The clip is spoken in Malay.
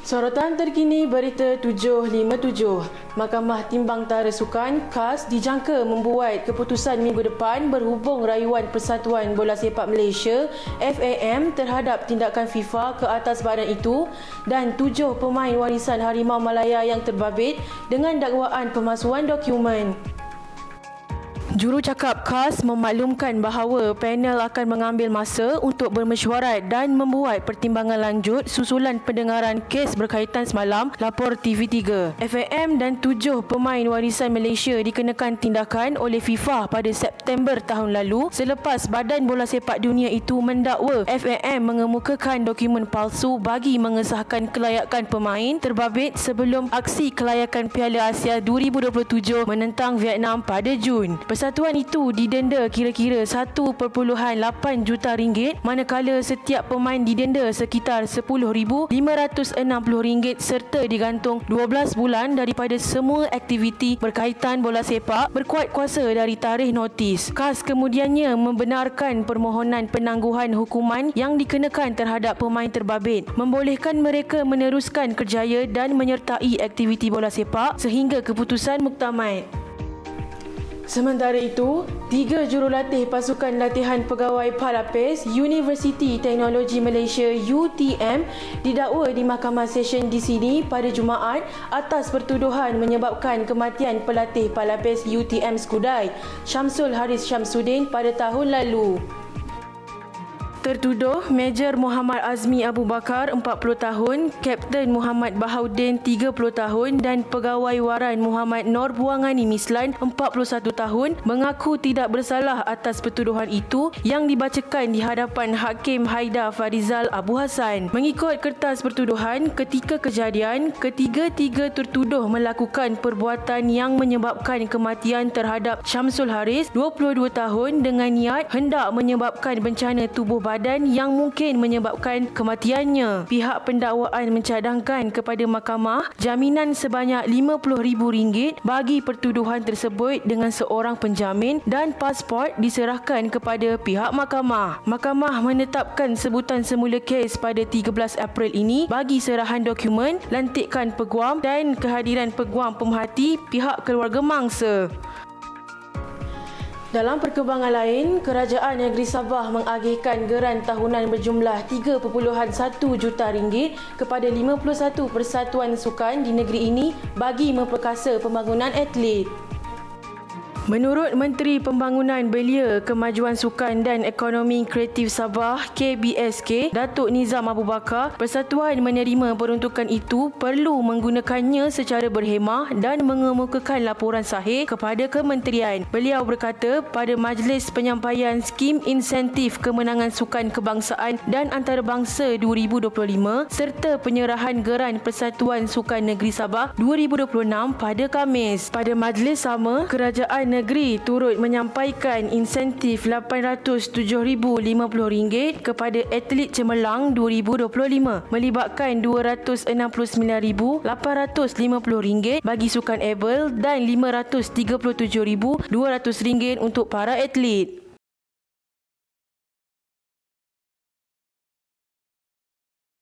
Sorotan terkini Berita 757. Mahkamah Timbang Tara Sukan (KAS) dijangka membuat keputusan minggu depan berhubung rayuan Persatuan Bola Sepak Malaysia (FAM) terhadap tindakan FIFA ke atas badan itu dan 7 pemain warisan Harimau Malaya yang terbabit dengan dakwaan pemalsuan dokumen. Jurucakap KAS memaklumkan bahawa panel akan mengambil masa untuk bermesyuarat dan membuat pertimbangan lanjut susulan pendengaran kes berkaitan semalam, lapor TV3. FAM dan 7 pemain warisan Malaysia dikenakan tindakan oleh FIFA pada September tahun lalu selepas Badan Bola Sepak Dunia itu mendakwa FAM mengemukakan dokumen palsu bagi mengesahkan kelayakan pemain terbabit sebelum aksi kelayakan Piala Asia 2027 menentang Vietnam pada Jun. Persatuan itu didenda kira-kira 1.8 juta ringgit, manakala setiap pemain didenda sekitar RM10,560 serta digantung 12 bulan daripada semua aktiviti berkaitan bola sepak berkuat kuasa dari tarikh notis. KAS kemudiannya membenarkan permohonan penangguhan hukuman yang dikenakan terhadap pemain terbabit, membolehkan mereka meneruskan kerjaya dan menyertai aktiviti bola sepak sehingga keputusan muktamad. Sementara itu, 3 jurulatih pasukan latihan pegawai Palapis Universiti Teknologi Malaysia UTM didakwa di Mahkamah Session di sini pada Jumaat atas pertuduhan menyebabkan kematian pelatih Palapis UTM Skudai, Syamsul Haris Syamsuddin pada tahun lalu. Tertuduh Major Muhammad Azmi Abu Bakar 40 tahun, Kapten Muhammad Bahaudin 30 tahun dan Pegawai Waran Muhammad Nor Buangani Mislan 41 tahun mengaku tidak bersalah atas pertuduhan itu yang dibacakan di hadapan Hakim Haidar Farizal Abu Hassan. Mengikut kertas pertuduhan, ketika kejadian, ketiga-tiga tertuduh melakukan perbuatan yang menyebabkan kematian terhadap Syamsul Haris 22 tahun dengan niat hendak menyebabkan bencana tubuh badan yang mungkin menyebabkan kematiannya. Pihak pendakwaan mencadangkan kepada mahkamah jaminan sebanyak RM50,000 bagi pertuduhan tersebut dengan seorang penjamin dan pasport diserahkan kepada pihak mahkamah. Mahkamah menetapkan sebutan semula kes pada 13 April ini bagi serahan dokumen, lantikan peguam dan kehadiran peguam pemerhati pihak keluarga mangsa. Dalam perkembangan lain, Kerajaan Negeri Sabah mengagihkan geran tahunan berjumlah RM3.1 juta kepada 51 persatuan sukan di negeri ini bagi memperkasa pembangunan atlet. Menurut Menteri Pembangunan Belia, Kemajuan Sukan dan Ekonomi Kreatif Sabah KBSK, Datuk Nizam Abu Bakar, persatuan menerima peruntukan itu perlu menggunakannya secara berhemah dan mengemukakan laporan sahih kepada kementerian. Beliau berkata pada majlis penyampaian skim insentif kemenangan sukan kebangsaan dan antarabangsa 2025 serta penyerahan geran Persatuan Sukan Negeri Sabah 2026 pada Khamis. Pada majlis sama, Kerajaan Negeri turut menyampaikan insentif RM807,050 kepada atlet cemerlang 2025 melibatkan RM269,850 bagi sukan able dan RM537,200 untuk para atlet.